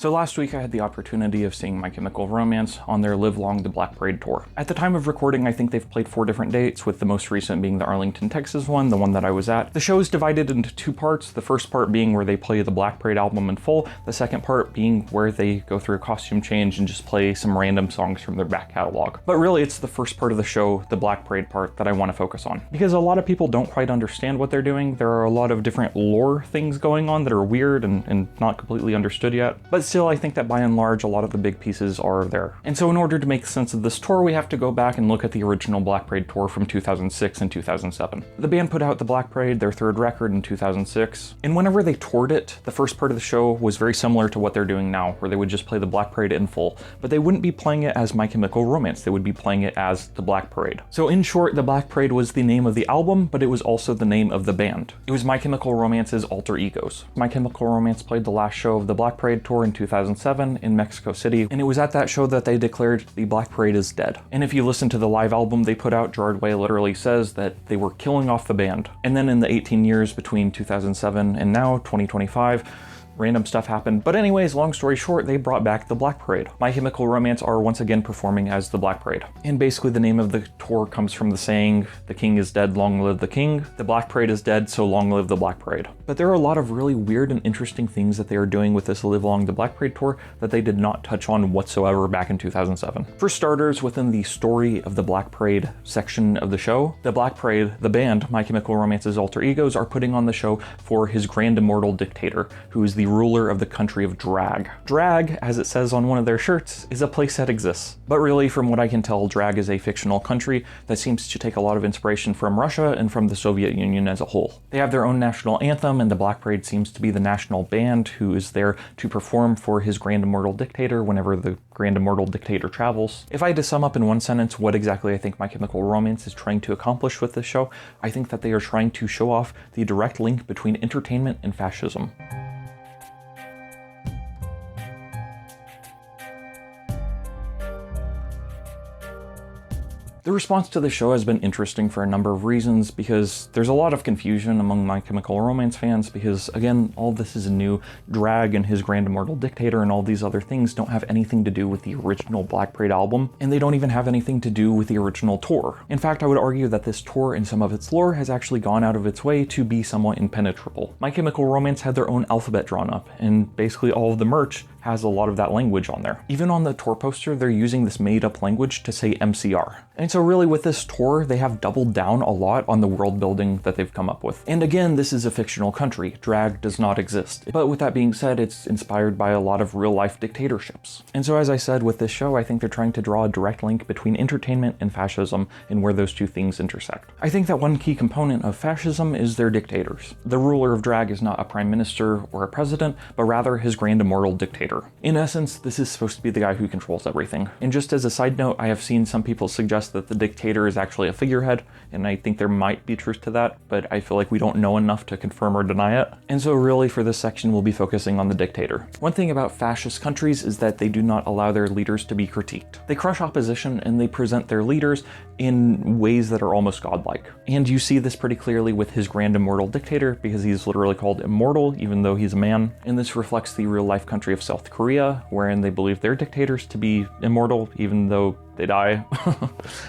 So last week I had the opportunity of seeing My Chemical Romance on their Live Long the Black Parade tour. At the time of recording, I think they've played 4 different dates, with the most recent being the Arlington, Texas one, the one that I was at. The show is divided into 2 parts, the first part being where they play the Black Parade album in full, the second part being where they go through a costume change and just play some random songs from their back catalog. But really it's the first part of the show, the Black Parade part, that I want to focus on. Because a lot of people don't quite understand what they're doing. There are a lot of different lore things going on that are weird and not completely understood yet. But still, I think that by and large, a lot of the big pieces are there. And so in order to make sense of this tour, we have to go back and look at the original Black Parade tour from 2006 and 2007. The band put out the Black Parade, their 3rd record, in 2006. And whenever they toured it, the first part of the show was very similar to what they're doing now, where they would just play the Black Parade in full. But they wouldn't be playing it as My Chemical Romance, they would be playing it as the Black Parade. So in short, the Black Parade was the name of the album, but it was also the name of the band. It was My Chemical Romance's alter egos. My Chemical Romance played the last show of the Black Parade tour in 2007 in Mexico City, and it was at that show that they declared the Black Parade is dead. And if you listen to the live album they put out, Gerard Way literally says that they were killing off the band. And then in the 18 years between 2007 and now, 2025, random stuff happened. But anyways, long story short, they brought back the Black Parade. My Chemical Romance are once again performing as the Black Parade. And basically the name of the tour comes from the saying, "The king is dead, long live the king. The Black Parade is dead, so long live the Black Parade." But there are a lot of really weird and interesting things that they are doing with this Live Long the Black Parade tour that they did not touch on whatsoever back in 2007. For starters, within the story of the Black Parade section of the show, the Black Parade, the band, My Chemical Romance's alter egos, are putting on the show for his grand immortal dictator, who is the ruler of the country of Drag. Drag, as it says on one of their shirts, is a place that exists. But really, from what I can tell, Drag is a fictional country that seems to take a lot of inspiration from Russia and from the Soviet Union as a whole. They have their own national anthem, and the Black Parade seems to be the national band who is there to perform for his grand immortal dictator whenever the grand immortal dictator travels. If I had to sum up in one sentence what exactly I think My Chemical Romance is trying to accomplish with this show, I think that they are trying to show off the direct link between entertainment and fascism. The response to the show has been interesting for a number of reasons, because there's a lot of confusion among My Chemical Romance fans because, again, all this is new. Drag and his grand immortal dictator and all these other things don't have anything to do with the original Black Parade album, and they don't even have anything to do with the original tour. In fact, I would argue that this tour and some of its lore has actually gone out of its way to be somewhat impenetrable. My Chemical Romance had their own alphabet drawn up, and basically all of the merch has a lot of that language on there. Even on the tour poster, they're using this made-up language to say MCR. And so really with this tour, they have doubled down a lot on the world building that they've come up with. And again, this is a fictional country. Drag does not exist. But with that being said, it's inspired by a lot of real-life dictatorships. And so as I said with this show, I think they're trying to draw a direct link between entertainment and fascism and where those two things intersect. I think that one key component of fascism is their dictators. The ruler of Drag is not a prime minister or a president, but rather his grand immortal dictator. In essence, this is supposed to be the guy who controls everything. And just as a side note, I have seen some people suggest that the dictator is actually a figurehead, and I think there might be truth to that, but I feel like we don't know enough to confirm or deny it. And so really for this section, we'll be focusing on the dictator. One thing about fascist countries is that they do not allow their leaders to be critiqued. They crush opposition and they present their leaders in ways that are almost godlike. And you see this pretty clearly with his grand immortal dictator, because he's literally called immortal even though he's a man. And this reflects the real life country of South Korea, wherein they believe their dictators to be immortal even though they die.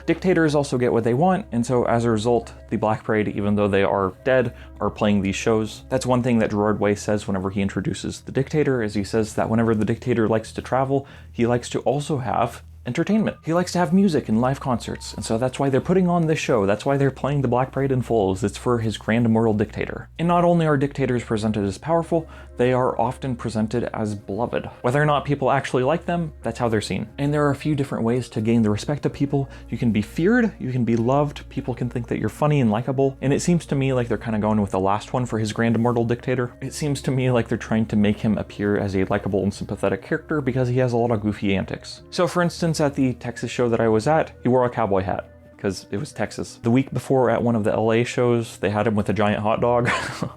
Dictators also get what they want, and so as a result, the Black Parade, even though they are dead, are playing these shows. That's one thing that Gerard Way says whenever he introduces the dictator, is he says that whenever the dictator likes to travel, he likes to also have entertainment. He likes to have music and live concerts, and so that's why they're putting on this show. That's why they're playing the Black Parade in full, is it's for his grand immortal dictator. And not only are dictators presented as powerful, they are often presented as beloved. Whether or not people actually like them, that's how they're seen. And there are a few different ways to gain the respect of people. You can be feared, you can be loved, people can think that you're funny and likable, and it seems to me like they're kind of going with the last one for his grand immortal dictator. It seems to me like they're trying to make him appear as a likable and sympathetic character because he has a lot of goofy antics. So for instance, at the Texas show that I was at, he wore a cowboy hat, because it was Texas. The week before at one of the LA shows, they had him with a giant hot dog.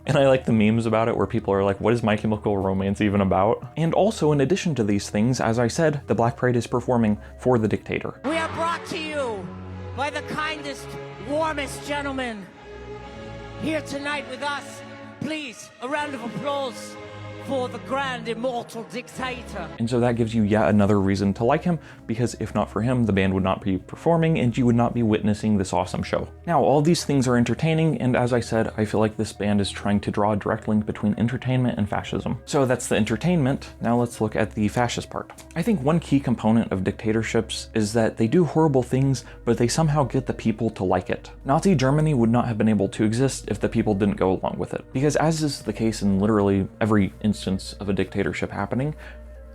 And I like the memes about it where people are like, what is My Chemical Romance even about? And also, in addition to these things, as I said, the Black Parade is performing for the dictator. We are brought to you by the kindest, warmest gentlemen here tonight with us. Please, a round of applause for the grand immortal dictator. And so that gives you yet another reason to like him, because if not for him, the band would not be performing and you would not be witnessing this awesome show. Now, all these things are entertaining, and as I said, I feel like this band is trying to draw a direct link between entertainment and fascism. So that's the entertainment. Now let's look at the fascist part. I think one key component of dictatorships is that they do horrible things, but they somehow get the people to like it. Nazi Germany would not have been able to exist if the people didn't go along with it. Because as is the case in literally every instance of a dictatorship happening,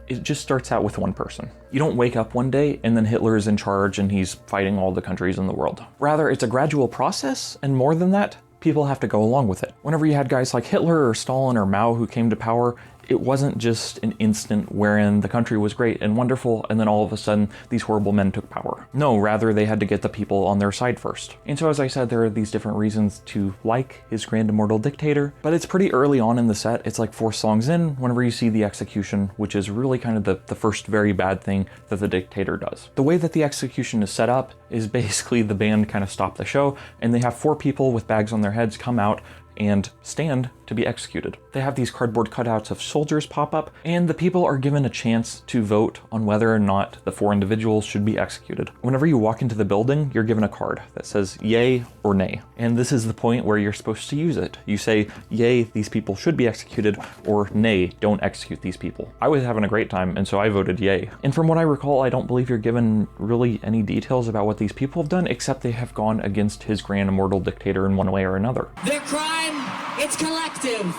it just starts out with one person. You don't wake up one day and then Hitler is in charge and he's fighting all the countries in the world. Rather, it's a gradual process, and more than that, people have to go along with it. Whenever you had guys like Hitler or Stalin or Mao who came to power, it wasn't just an instant wherein the country was great and wonderful and then all of a sudden these horrible men took power. No, rather they had to get the people on their side first. And so as I said, there are these different reasons to like his grand immortal dictator, but it's pretty early on in the set. It's like 4 songs in whenever you see the execution, which is really kind of the first very bad thing that the dictator does. The way that the execution is set up is basically the band kind of stop the show and they have 4 people with bags on their heads come out and stand to be executed. They have these cardboard cutouts of soldiers pop up, and the people are given a chance to vote on whether or not the 4 individuals should be executed. Whenever you walk into the building, you're given a card that says yay or nay. And this is the point where you're supposed to use it. You say, yay, these people should be executed, or nay, don't execute these people. I was having a great time, and so I voted yay. And from what I recall, I don't believe you're given really any details about what these people have done, except they have gone against his grand immortal dictator in one way or another. Their crime, it's collective.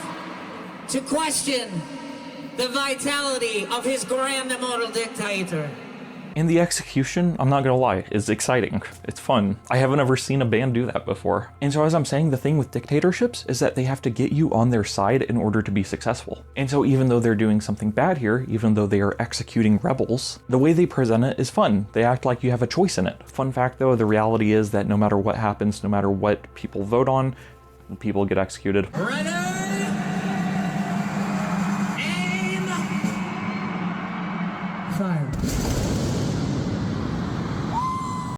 To question the vitality of his grand immortal dictator. And the execution, I'm not gonna lie, is exciting. It's fun. I haven't ever seen a band do that before. And so as I'm saying, the thing with dictatorships is that they have to get you on their side in order to be successful. And so even though they're doing something bad here, even though they are executing rebels, the way they present it is fun. They act like you have a choice in it. Fun fact though, the reality is that no matter what happens, no matter what people vote on, people get executed. Ready? Aim! Fire.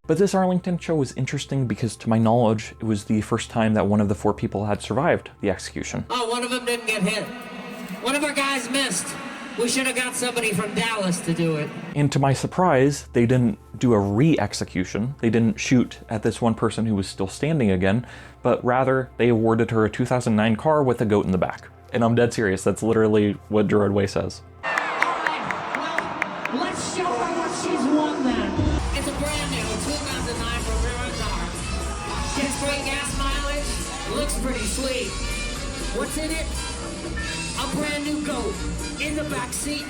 But this Arlington show was interesting because to my knowledge, it was the first time that one of the 4 people had survived the execution. Oh, one of them didn't get hit. One of our guys missed. We should have got somebody from Dallas to do it. And to my surprise, they didn't do a re-execution. They didn't shoot at this one person who was still standing again, but rather they awarded her a 2009 car with a goat in the back. And I'm dead serious, that's literally what Gerard Way says. Alright, well, let's show her what she's won then. It's a brand new 2009 Bravura car. Gets great gas mileage, looks pretty sweet. What's in it? A brand new goat in the back seat.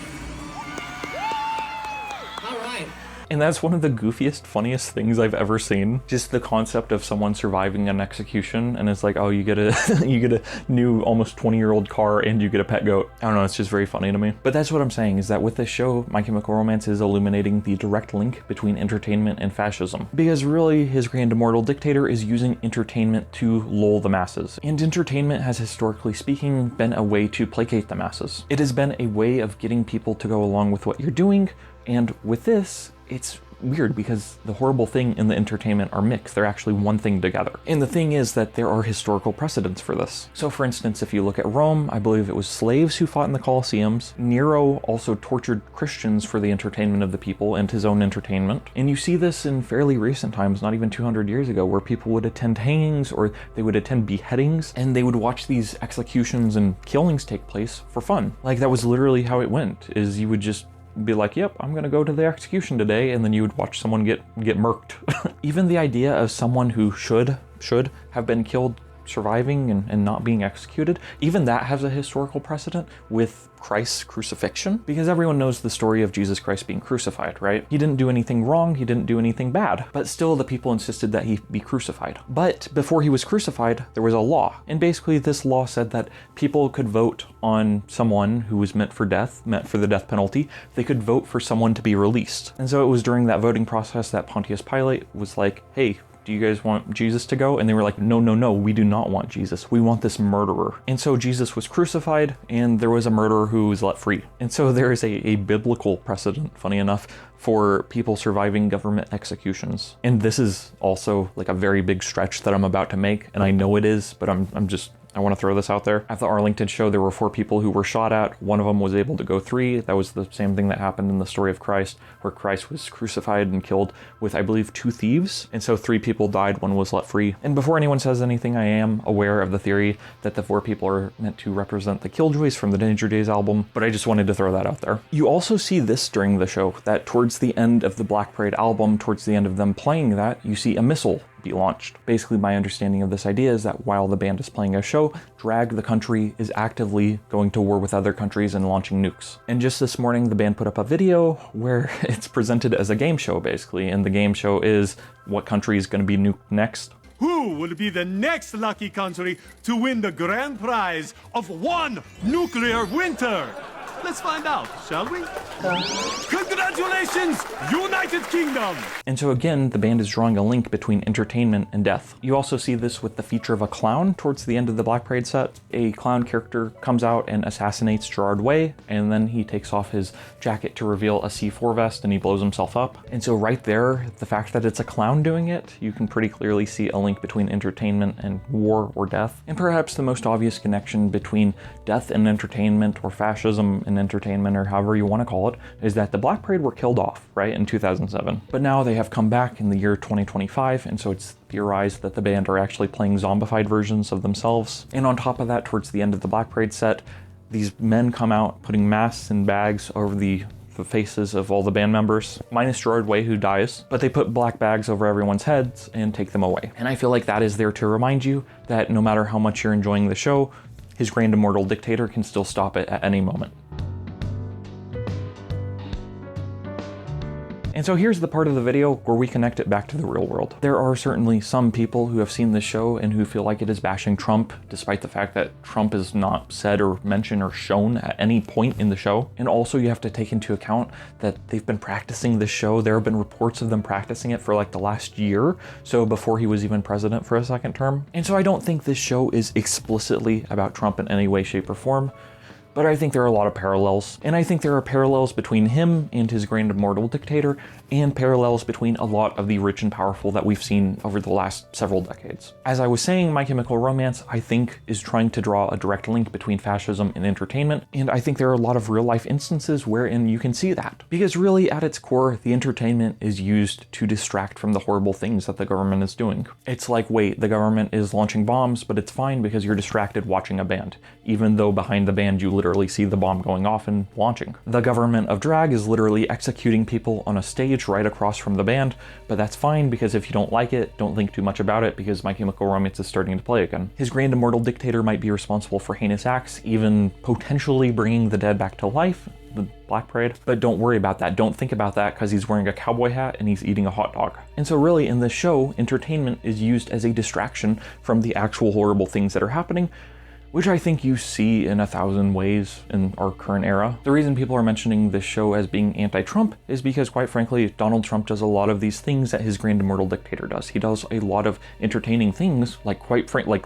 All right. And that's one of the goofiest, funniest things I've ever seen. Just the concept of someone surviving an execution and it's like, oh, you get a you get a new almost 20-year-old car and you get a pet goat. I don't know, it's just very funny to me. But that's what I'm saying, is that with this show, My Chemical Romance is illuminating the direct link between entertainment and fascism. Because really, his grand immortal dictator is using entertainment to lull the masses. And entertainment has, historically speaking, been a way to placate the masses. It has been a way of getting people to go along with what you're doing, and with this, it's weird because the horrible thing and the entertainment are mixed. They're actually one thing together. And the thing is that there are historical precedents for this. So for instance, if you look at Rome, I believe it was slaves who fought in the Colosseums. Nero also tortured Christians for the entertainment of the people and his own entertainment. And you see this in fairly recent times, not even 200 years ago, where people would attend hangings or they would attend beheadings and they would watch these executions and killings take place for fun. Like that was literally how it went, is you would just be like, yep, I'm gonna go to the execution today, and then you would watch someone get murked. Even the idea of someone who should have been killed surviving and not being executed, even that has a historical precedent with Christ's crucifixion, because everyone knows the story of Jesus Christ being crucified, right? He didn't do anything wrong, he didn't do anything bad, but still the people insisted that he be crucified. But before he was crucified, there was a law, and basically this law said that people could vote on someone who was meant for the death penalty. They could vote for someone to be released. And so it was during that voting process that Pontius Pilate was like, hey, do you guys want Jesus to go? And they were like, no, no, no, we do not want Jesus. We want this murderer. And so Jesus was crucified and there was a murderer who was let free. And so there is a biblical precedent, funny enough, for people surviving government executions. And this is also like a very big stretch that I'm about to make. And I know it is, but I'm I want to throw this out there. At the Arlington show, there were 4 people who were shot at. One of them was able to go 3. That was the same thing that happened in the story of Christ, where Christ was crucified and killed with, I believe, 2 thieves. And so 3 people died, 1 was let free. And before anyone says anything, I am aware of the theory that the 4 people are meant to represent the Killjoys from the Danger Days album, but I just wanted to throw that out there. You also see this during the show, that towards the end of the Black Parade album, towards the end of them playing that, you see a missile be launched. Basically, my understanding of this idea is that while the band is playing a show, Drag the Country is actively going to war with other countries and launching nukes. And just this morning, the band put up a video where it's presented as a game show, basically, and the game show is what country is going to be nuked next. Who will be the next lucky country to win the grand prize of 1 nuclear winter? Let's find out, shall we? Congratulations, United Kingdom! And so again, the band is drawing a link between entertainment and death. You also see this with the feature of a clown towards the end of the Black Parade set. A clown character comes out and assassinates Gerard Way, and then he takes off his jacket to reveal a C4 vest and he blows himself up. And so right there, the fact that it's a clown doing it, you can pretty clearly see a link between entertainment and war or death. And perhaps the most obvious connection between death and entertainment, or fascism and entertainment, or however you want to call it, is that the Black Parade were killed off, right, in 2007. But now they have come back in the year 2025, and so it's theorized that the band are actually playing zombified versions of themselves. And on top of that, towards the end of the Black Parade set, these men come out putting masks and bags over the faces of all the band members, minus Gerard Way, who dies, but they put black bags over everyone's heads and take them away. And I feel like that is there to remind you that no matter how much you're enjoying the show, his grand immortal dictator can still stop it at any moment. And so here's the part of the video where we connect it back to the real world. There are certainly some people who have seen this show and who feel like it is bashing Trump, despite the fact that Trump is not said or mentioned or shown at any point in the show. And also you have to take into account that they've been practicing this show. There have been reports of them practicing it for like the last year, so before he was even president for a second term. And so I don't think this show is explicitly about Trump in any way, shape, or form. But I think there are a lot of parallels, and I think there are parallels between him and his grand immortal dictator, and parallels between a lot of the rich and powerful that we've seen over the last several decades. As I was saying, My Chemical Romance, I think, is trying to draw a direct link between fascism and entertainment, and I think there are a lot of real-life instances wherein you can see that. Because really, at its core, the entertainment is used to distract from the horrible things that the government is doing. It's like, wait, the government is launching bombs, but it's fine because you're distracted watching a band, even though behind the band you literally see the bomb going off and launching. The government of drag is literally executing people on a stage right across from the band, but that's fine because if you don't like it, don't think too much about it because My Chemical Romance is starting to play again. His grand immortal dictator might be responsible for heinous acts, even potentially bringing the dead back to life, the Black Parade, but don't worry about that. Don't think about that because he's wearing a cowboy hat and he's eating a hot dog. And so really in this show, entertainment is used as a distraction from the actual horrible things that are happening, which I think you see in 1,000 ways in our current era. The reason people are mentioning this show as being anti-Trump is because, quite frankly, Donald Trump does a lot of these things that his grand immortal dictator does. He does a lot of entertaining things, like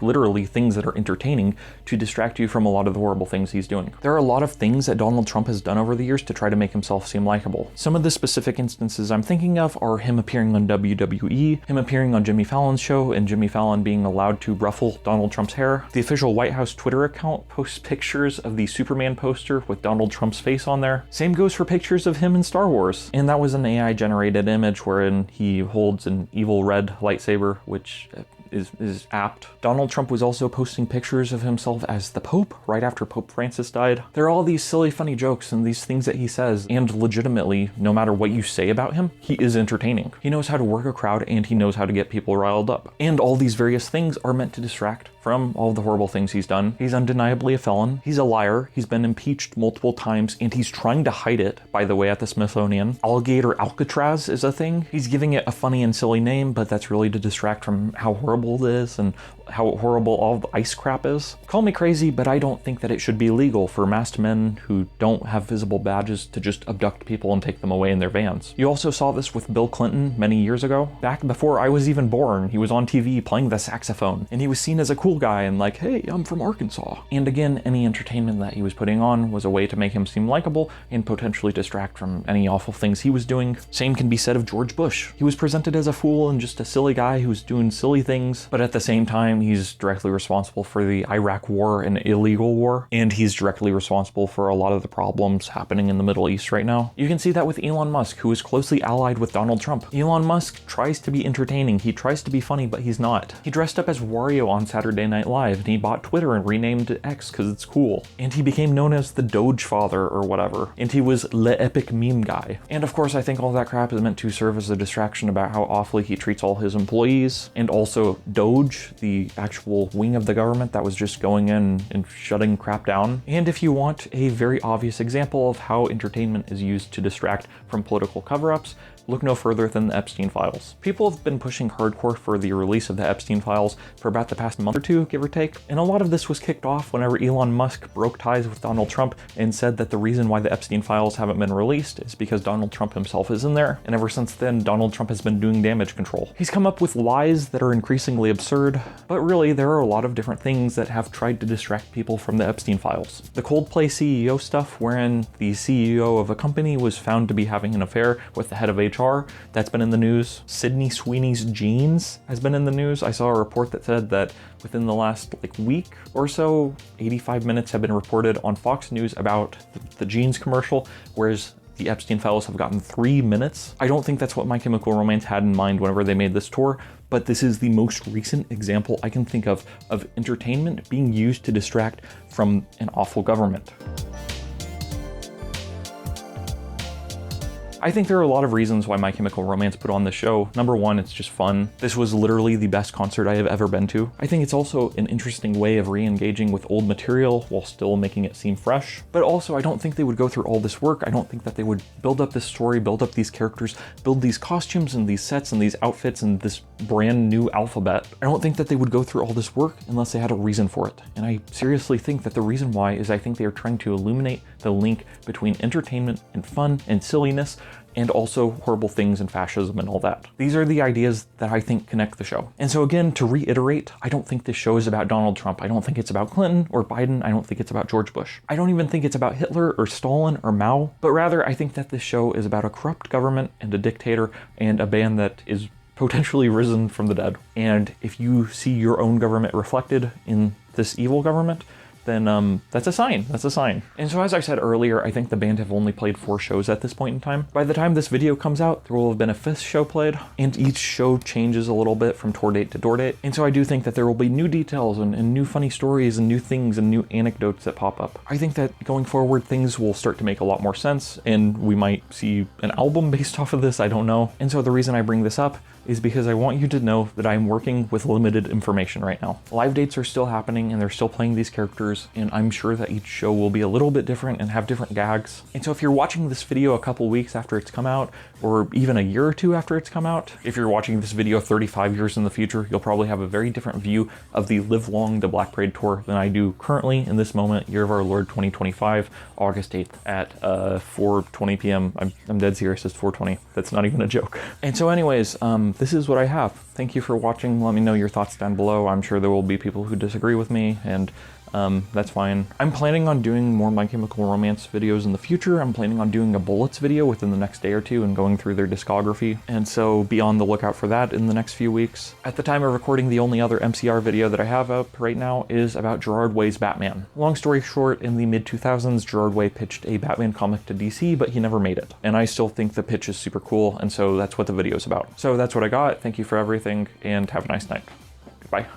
literally things that are entertaining to distract you from a lot of the horrible things he's doing. There are a lot of things that Donald Trump has done over the years to try to make himself seem likable. Some of the specific instances I'm thinking of are him appearing on WWE, him appearing on Jimmy Fallon's show, and Jimmy Fallon being allowed to ruffle Donald Trump's hair. The official White House Twitter account posts pictures of the Superman poster with Donald Trump's face on there. Same goes for pictures of him in Star Wars. And that was an AI generated image wherein he holds an evil red lightsaber, which is apt. Donald Trump was also posting pictures of himself as the Pope right after Pope Francis died. There are all these silly, funny jokes and these things that he says, and legitimately, no matter what you say about him, he is entertaining. He knows how to work a crowd and he knows how to get people riled up. And all these various things are meant to distract from all the horrible things he's done. He's undeniably a felon. He's a liar. He's been impeached multiple times and he's trying to hide it, by the way, at the Smithsonian. Alligator Alcatraz is a thing. He's giving it a funny and silly name, but that's really to distract from how horrible it is and how horrible all the ice crap is. Call me crazy, but I don't think that it should be legal for masked men who don't have visible badges to just abduct people and take them away in their vans. You also saw this with Bill Clinton many years ago. Back before I was even born, he was on TV playing the saxophone, and he was seen as a cool cool guy and like, hey, I'm from Arkansas. And again, any entertainment that he was putting on was a way to make him seem likable and potentially distract from any awful things he was doing. Same can be said of George Bush. He was presented as a fool and just a silly guy who's doing silly things, but at the same time, he's directly responsible for the Iraq War, an illegal war, and he's directly responsible for a lot of the problems happening in the Middle East right now. You can see that with Elon Musk, who is closely allied with Donald Trump. Elon Musk tries to be entertaining, he tries to be funny, but he's not. He dressed up as Wario on Saturday Night Live, and he bought Twitter and renamed it X because it's cool. And he became known as the Doge Father or whatever, and he was Le Epic Meme Guy. And of course, I think all that crap is meant to serve as a distraction about how awfully he treats all his employees, and also Doge, the actual wing of the government that was just going in and shutting crap down. And if you want a very obvious example of how entertainment is used to distract from political cover-ups, look no further than the Epstein files. People have been pushing hardcore for the release of the Epstein files for about the past month or two, give or take, and a lot of this was kicked off whenever Elon Musk broke ties with Donald Trump and said that the reason why the Epstein files haven't been released is because Donald Trump himself is in there, and ever since then, Donald Trump has been doing damage control. He's come up with lies that are increasingly absurd, but really there are a lot of different things that have tried to distract people from the Epstein files. The Coldplay CEO stuff, wherein the CEO of a company was found to be having an affair with the head of HR, that's been in the news. Sydney Sweeney's jeans has been in the news. I saw a report that said that within the last week or so, 85 minutes have been reported on Fox News about the jeans commercial, whereas the Epstein files have gotten 3 minutes. I don't think that's what My Chemical Romance had in mind whenever they made this tour, but this is the most recent example I can think of entertainment being used to distract from an awful government. I think there are a lot of reasons why My Chemical Romance put on the show. Number one, it's just fun. This was literally the best concert I have ever been to. I think it's also an interesting way of re-engaging with old material while still making it seem fresh. But also, I don't think they would go through all this work. I don't think that they would build up this story, build up these characters, build these costumes and these sets and these outfits and this brand new alphabet. I don't think that they would go through all this work unless they had a reason for it. And I seriously think that the reason why is I think they are trying to illuminate the link between entertainment and fun and silliness, and also horrible things and fascism and all that. These are the ideas that I think connect the show. And so again, to reiterate, I don't think this show is about Donald Trump. I don't think it's about Clinton or Biden. I don't think it's about George Bush. I don't even think it's about Hitler or Stalin or Mao, but rather I think that this show is about a corrupt government and a dictator and a band that is potentially risen from the dead. And if you see your own government reflected in this evil government, then that's a sign. That's a sign. And so as I said earlier, I think the band have only played 4 shows at this point in time. By the time this video comes out, there will have been a 5th show played, and each show changes a little bit from tour date to tour date. And so I do think that there will be new details and new funny stories and new things and new anecdotes that pop up. I think that going forward, things will start to make a lot more sense, and we might see an album based off of this, I don't know. And so the reason I bring this up is because I want you to know that I'm working with limited information right now. Live dates are still happening and they're still playing these characters, and I'm sure that each show will be a little bit different and have different gags. And so if you're watching this video a couple weeks after it's come out, or even a year or 2 after it's come out, if you're watching this video 35 years in the future, you'll probably have a very different view of the Live Long the Black Parade tour than I do currently in this moment, year of our Lord 2025, August 8th at 4:20 p.m. I'm dead serious, it's 4:20. That's not even a joke. And so anyways, this is what I have. Thank you for watching. Let me know your thoughts down below. I'm sure there will be people who disagree with me, and that's fine. I'm planning on doing more My Chemical Romance videos in the future. I'm planning on doing a Bullets video within the next day or 2 and going through their discography, and so be on the lookout for that in the next few weeks. At the time of recording, the only other MCR video that I have up right now is about Gerard Way's Batman. Long story short, in the mid-2000s, Gerard Way pitched a Batman comic to DC, but he never made it. And I still think the pitch is super cool, and so that's what the video is about. So that's what I got. Thank you for everything, and have a nice night. Goodbye.